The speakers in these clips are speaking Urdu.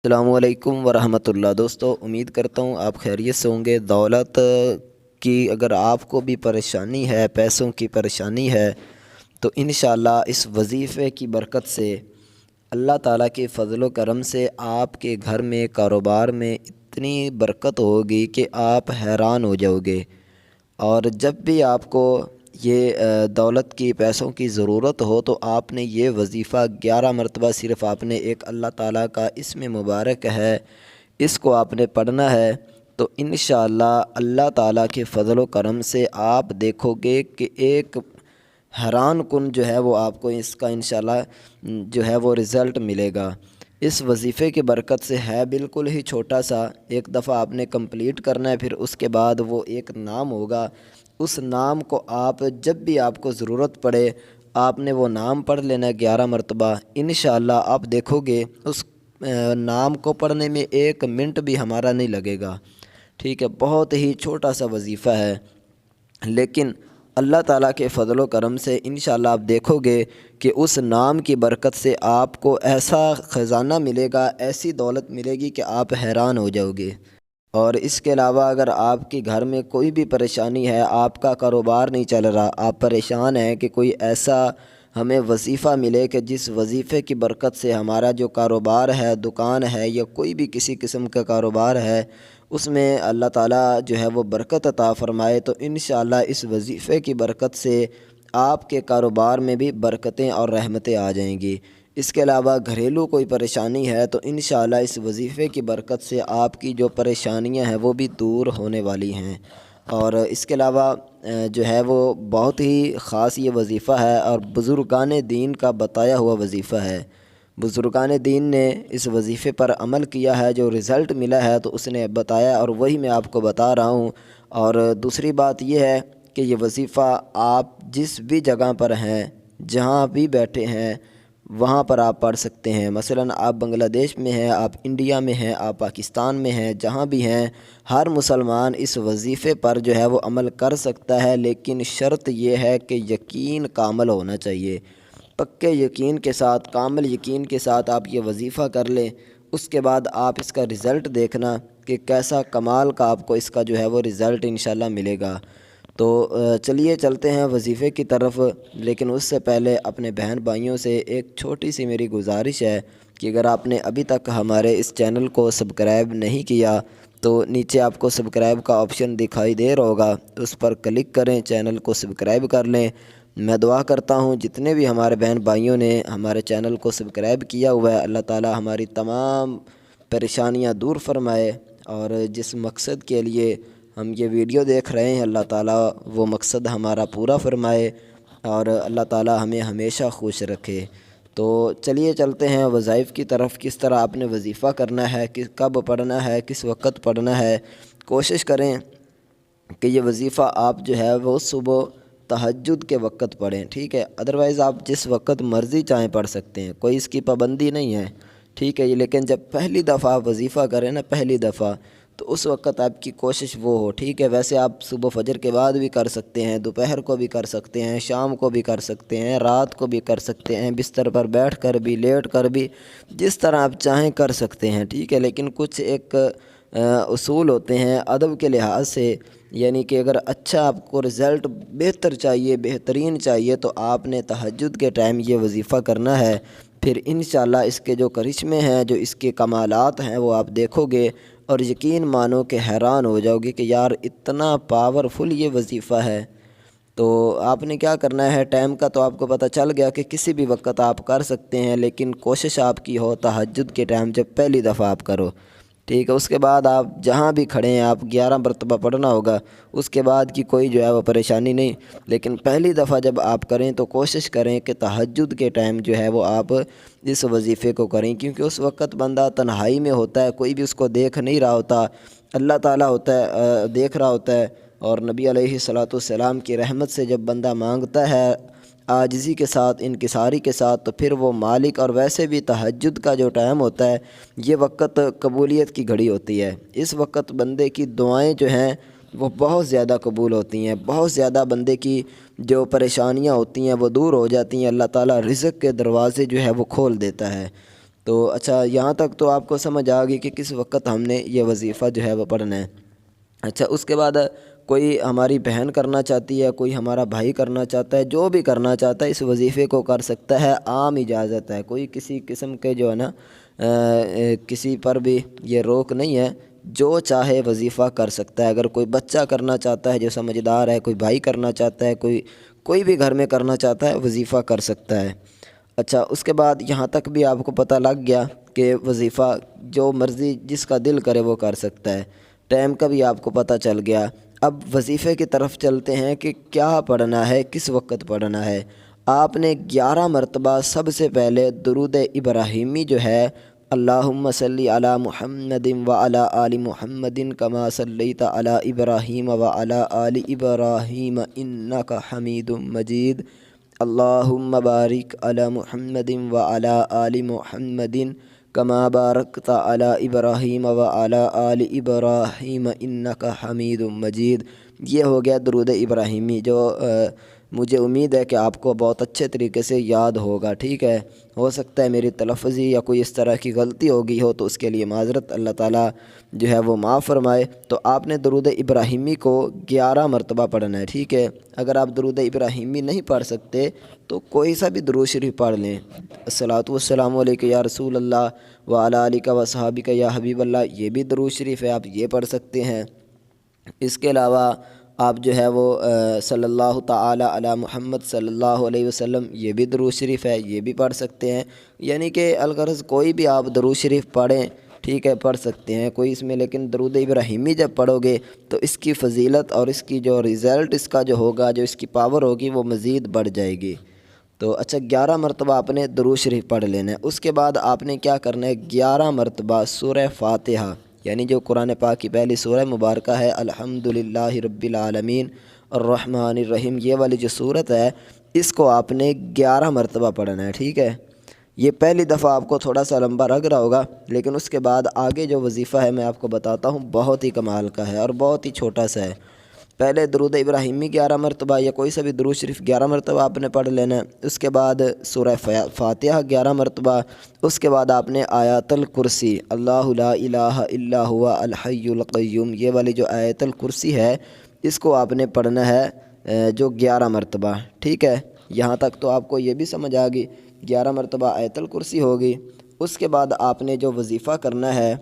السلام علیکم ورحمۃ اللہ دوستو، امید کرتا ہوں آپ خیریت سے ہوں گے۔ دولت کی اگر آپ کو بھی پریشانی ہے، پیسوں کی پریشانی ہے، تو انشاءاللہ اس وظیفے کی برکت سے اللہ تعالیٰ کے فضل و کرم سے آپ کے گھر میں، کاروبار میں اتنی برکت ہوگی کہ آپ حیران ہو جاؤ گے۔ اور جب بھی آپ کو یہ دولت کی، پیسوں کی ضرورت ہو تو آپ نے یہ وظیفہ 11 مرتبہ صرف آپ نے، ایک اللہ تعالیٰ کا اسم مبارک ہے، اس کو آپ نے پڑھنا ہے، تو انشاءاللہ اللہ تعالیٰ کے فضل و کرم سے آپ دیکھو گے کہ ایک حیران کن جو ہے وہ آپ کو اس کا انشاءاللہ جو ہے وہ رزلٹ ملے گا۔ اس وظیفے کی برکت سے ہے بالکل ہی چھوٹا سا، ایک دفعہ آپ نے کمپلیٹ کرنا ہے، پھر اس کے بعد وہ ایک نام ہوگا، اس نام کو آپ جب بھی آپ کو ضرورت پڑے آپ نے وہ نام پڑھ لینا ہے 11 مرتبہ۔ انشاءاللہ آپ دیکھو گے اس نام کو پڑھنے میں 1 منٹ بھی ہمارا نہیں لگے گا، ٹھیک ہے۔ بہت ہی چھوٹا سا وظیفہ ہے، لیکن اللہ تعالیٰ کے فضل و کرم سے انشاءاللہ آپ دیکھو گے کہ اس نام کی برکت سے آپ کو ایسا خزانہ ملے گا، ایسی دولت ملے گی کہ آپ حیران ہو جاؤ گے۔ اور اس کے علاوہ اگر آپ کے گھر میں کوئی بھی پریشانی ہے، آپ کا کاروبار نہیں چل رہا، آپ پریشان ہیں کہ کوئی ایسا ہمیں وظیفہ ملے کہ جس وظیفے کی برکت سے ہمارا جو کاروبار ہے، دکان ہے یا کوئی بھی کسی قسم کا کاروبار ہے، اس میں اللہ تعالیٰ جو ہے وہ برکت عطا فرمائے، تو انشاءاللہ اس وظیفے کی برکت سے آپ کے کاروبار میں بھی برکتیں اور رحمتیں آ جائیں گی۔ اس کے علاوہ گھریلو کوئی پریشانی ہے تو انشاءاللہ اس وظیفے کی برکت سے آپ کی جو پریشانیاں ہیں وہ بھی دور ہونے والی ہیں۔ اور اس کے علاوہ جو ہے وہ بہت ہی خاص یہ وظیفہ ہے اور بزرگان دین کا بتایا ہوا وظیفہ ہے۔ بزرگان دین نے اس وظیفے پر عمل کیا ہے، جو رزلٹ ملا ہے تو اس نے بتایا اور وہی میں آپ کو بتا رہا ہوں۔ اور دوسری بات یہ ہے کہ یہ وظیفہ آپ جس بھی جگہ پر ہیں، جہاں بھی بیٹھے ہیں، وہاں پر آپ پڑھ سکتے ہیں۔ مثلا آپ بنگلہ دیش میں ہیں، آپ انڈیا میں ہیں، آپ پاکستان میں ہیں، جہاں بھی ہیں، ہر مسلمان اس وظیفے پر جو ہے وہ عمل کر سکتا ہے، لیکن شرط یہ ہے کہ یقین کامل ہونا چاہیے۔ پکے یقین کے ساتھ، کامل یقین کے ساتھ آپ یہ وظیفہ کر لیں، اس کے بعد آپ اس کا رزلٹ دیکھنا کہ کیسا کمال کا آپ کو اس کا جو ہے وہ رزلٹ انشاءاللہ ملے گا۔ تو چلیے چلتے ہیں وظیفے کی طرف، لیکن اس سے پہلے اپنے بہن بھائیوں سے ایک چھوٹی سی میری گزارش ہے کہ اگر آپ نے ابھی تک ہمارے اس چینل کو سبسکرائب نہیں کیا تو نیچے آپ کو سبسکرائب کا آپشن دکھائی دے رہا ہوگا، اس پر کلک کریں، چینل کو سبسکرائب کر لیں۔ میں دعا کرتا ہوں جتنے بھی ہمارے بہن بھائیوں نے ہمارے چینل کو سبسکرائب کیا ہوا ہے، اللہ تعالی ہماری تمام پریشانیاں دور فرمائے، اور جس مقصد کے لیے ہم یہ ویڈیو دیکھ رہے ہیں اللہ تعالیٰ وہ مقصد ہمارا پورا فرمائے، اور اللہ تعالیٰ ہمیں ہمیشہ خوش رکھے۔ تو چلیے چلتے ہیں وظائف کی طرف، کس طرح آپ نے وظیفہ کرنا ہے، کب پڑھنا ہے، کس وقت پڑھنا ہے۔ کوشش کریں کہ یہ وظیفہ آپ جو ہے وہ صبح تہجد کے وقت پڑھیں، ٹھیک ہے۔ ادروائز آپ جس وقت مرضی چاہیں پڑھ سکتے ہیں، کوئی اس کی پابندی نہیں ہے، ٹھیک ہے۔ لیکن جب پہلی دفعہ آپ وظیفہ کریں نا، پہلی دفعہ، تو اس وقت آپ کی کوشش وہ ہو، ٹھیک ہے۔ ویسے آپ صبح فجر کے بعد بھی کر سکتے ہیں، دوپہر کو بھی کر سکتے ہیں، شام کو بھی کر سکتے ہیں، رات کو بھی کر سکتے ہیں، بستر پر بیٹھ کر بھی، لیٹ کر بھی، جس طرح آپ چاہیں کر سکتے ہیں، ٹھیک ہے۔ لیکن کچھ ایک اصول ہوتے ہیں ادب کے لحاظ سے، یعنی کہ اگر اچھا آپ کو رزلٹ بہتر چاہیے، بہترین چاہیے، تو آپ نے تہجد کے ٹائم یہ وظیفہ کرنا ہے۔ پھر انشاءاللہ اس کے جو کرشمے ہیں، جو اس کے کمالات ہیں، وہ آپ دیکھو گے اور یقین مانو کہ حیران ہو جاؤ گے کہ یار اتنا پاورفل یہ وظیفہ ہے۔ تو آپ نے کیا کرنا ہے، ٹائم کا تو آپ کو پتہ چل گیا کہ کسی بھی وقت آپ کر سکتے ہیں، لیکن کوشش آپ کی ہو تہجد کے ٹائم جب پہلی دفعہ آپ کرو، ٹھیک ہے۔ اس کے بعد آپ جہاں بھی کھڑے ہیں، آپ 11 مرتبہ پڑھنا ہوگا، اس کے بعد کی کوئی جو ہے وہ پریشانی نہیں، لیکن پہلی دفعہ جب آپ کریں تو کوشش کریں کہ تہجد کے ٹائم جو ہے وہ آپ اس وظیفے کو کریں، کیونکہ اس وقت بندہ تنہائی میں ہوتا ہے، کوئی بھی اس کو دیکھ نہیں رہا ہوتا، اللہ تعالیٰ ہوتا ہے دیکھ رہا ہوتا ہے۔ اور نبی علیہ الصلوۃ والسلام کی رحمت سے جب بندہ مانگتا ہے عاجزی کے ساتھ، انکساری کے ساتھ، تو پھر وہ مالک، اور ویسے بھی تہجد کا جو ٹائم ہوتا ہے یہ وقت قبولیت کی گھڑی ہوتی ہے۔ اس وقت بندے کی دعائیں جو ہیں وہ بہت زیادہ قبول ہوتی ہیں، بہت زیادہ بندے کی جو پریشانیاں ہوتی ہیں وہ دور ہو جاتی ہیں، اللہ تعالیٰ رزق کے دروازے جو ہے وہ کھول دیتا ہے۔ تو اچھا یہاں تک تو آپ کو سمجھ آ گئی کہ کس وقت ہم نے یہ وظیفہ جو ہے وہ پڑھنا ہے۔ اچھا اس کے بعد کوئی ہماری بہن کرنا چاہتی ہے، کوئی ہمارا بھائی کرنا چاہتا ہے، جو بھی کرنا چاہتا ہے اس وظیفے کو کر سکتا ہے، عام اجازت ہے، کوئی کسی قسم کے جو ہے نا کسی پر بھی یہ روک نہیں ہے، جو چاہے وظیفہ کر سکتا ہے۔ اگر کوئی بچہ کرنا چاہتا ہے جو سمجھدار ہے، کوئی بھائی کرنا چاہتا ہے، کوئی بھی گھر میں کرنا چاہتا ہے وظیفہ کر سکتا ہے۔ اچھا اس کے بعد یہاں تک بھی آپ کو پتہ لگ گیا کہ وظیفہ جو مرضی جس کا دل کرے وہ کر سکتا ہے، ٹائم کا بھی آپ کو پتہ چل گیا۔ اب وظیفے کی طرف چلتے ہیں کہ کیا پڑھنا ہے، کس وقت پڑھنا ہے۔ آپ نے 11 مرتبہ سب سے پہلے درود ابراہیمی جو ہے، اللہم صلی علی محمد وعلی آل محمد کما صلیت علی ابراہیم وعلی آل ابراہیم انک حمید مجید، اللہم بارک علی محمد وعلی آل محمد کما بارکت علی ابراہیم وعلی آل ابراہیم انک حمید مجید۔ یہ ہو گیا درود ابراہیمی، جو مجھے امید ہے کہ آپ کو بہت اچھے طریقے سے یاد ہوگا، ٹھیک ہے۔ ہو سکتا ہے میری تلفظی یا کوئی اس طرح کی غلطی ہوگی ہو تو اس کے لیے معذرت، اللہ تعالیٰ جو ہے وہ معاف فرمائے۔ تو آپ نے درود ابراہیمی کو 11 مرتبہ پڑھنا ہے، ٹھیک ہے۔ اگر آپ درود ابراہیمی نہیں پڑھ سکتے تو کوئی سا بھی درود شریف پڑھ لیں، الصلاۃ والسلام علیک یا رسول اللہ وعلی آلک وصحابک یا حبیب اللہ، یہ بھی درود شریف ہے، آپ یہ پڑھ سکتے ہیں۔ اس کے علاوہ آپ جو ہے وہ صلی اللہ تعالی علی محمد صلی اللہ علیہ وسلم، یہ بھی درود شریف ہے، یہ بھی پڑھ سکتے ہیں۔ یعنی کہ الغرض کوئی بھی آپ درود شریف پڑھیں، ٹھیک ہے، پڑھ سکتے ہیں کوئی اس میں، لیکن درود ابراہیمی جب پڑھو گے تو اس کی فضیلت اور اس کی جو رزلٹ اس کا جو ہوگا، جو اس کی پاور ہوگی وہ مزید بڑھ جائے گی۔ تو اچھا 11 مرتبہ آپ نے درود شریف پڑھ لینا ہے۔ اس کے بعد آپ نے کیا کرنا ہے، 11 مرتبہ سورہ فاتحہ، یعنی جو قرآن پاک کی پہلی سورہ مبارکہ ہے، الحمدللہ رب العالمین الرحمن الرحیم، یہ والی جو سورت ہے اس کو آپ نے 11 مرتبہ پڑھنا ہے، ٹھیک ہے۔ یہ پہلی دفعہ آپ کو تھوڑا سا لمبا لگ رہا ہوگا، لیکن اس کے بعد آگے جو وظیفہ ہے میں آپ کو بتاتا ہوں، بہت ہی کمال کا ہے اور بہت ہی چھوٹا سا ہے۔ پہلے درود ابراہیمی 11 مرتبہ یا کوئی سا بھی درود شریف 11 مرتبہ آپ نے پڑھ لینا ہے۔ اس کے بعد سورہ فاتحہ 11 مرتبہ، اس کے بعد آپ نے آیت الکرسی، اللہ لا الہ الا هو الحی القیوم، یہ والی جو آیت الکرسی ہے اس کو آپ نے پڑھنا ہے جو 11 مرتبہ، ٹھیک ہے۔ یہاں تک تو آپ کو یہ بھی سمجھ آ گئی، 11 مرتبہ آیت الکرسی ہوگی۔ اس کے بعد آپ نے جو وظیفہ کرنا ہے،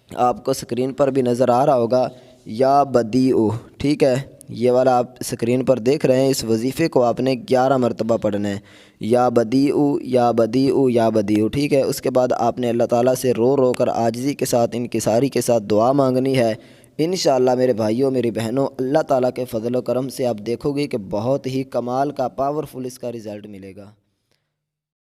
آپ کو سکرین پر بھی نظر آ رہا ہوگا، یا بدیعو، ٹھیک ہے، یہ والا آپ سکرین پر دیکھ رہے ہیں، اس وظیفے کو آپ نے 11 مرتبہ پڑھنا ہے، یا بدیعو یا بدیعو یا بدیعو، ٹھیک ہے۔ اس کے بعد آپ نے اللہ تعالیٰ سے رو رو کر عاجزی کے ساتھ، انکساری کے ساتھ دعا مانگنی ہے۔ انشاءاللہ میرے بھائیوں میری بہنوں، اللہ تعالیٰ کے فضل و کرم سے آپ دیکھو گے کہ بہت ہی کمال کا پاورفل اس کا رزلٹ ملے گا۔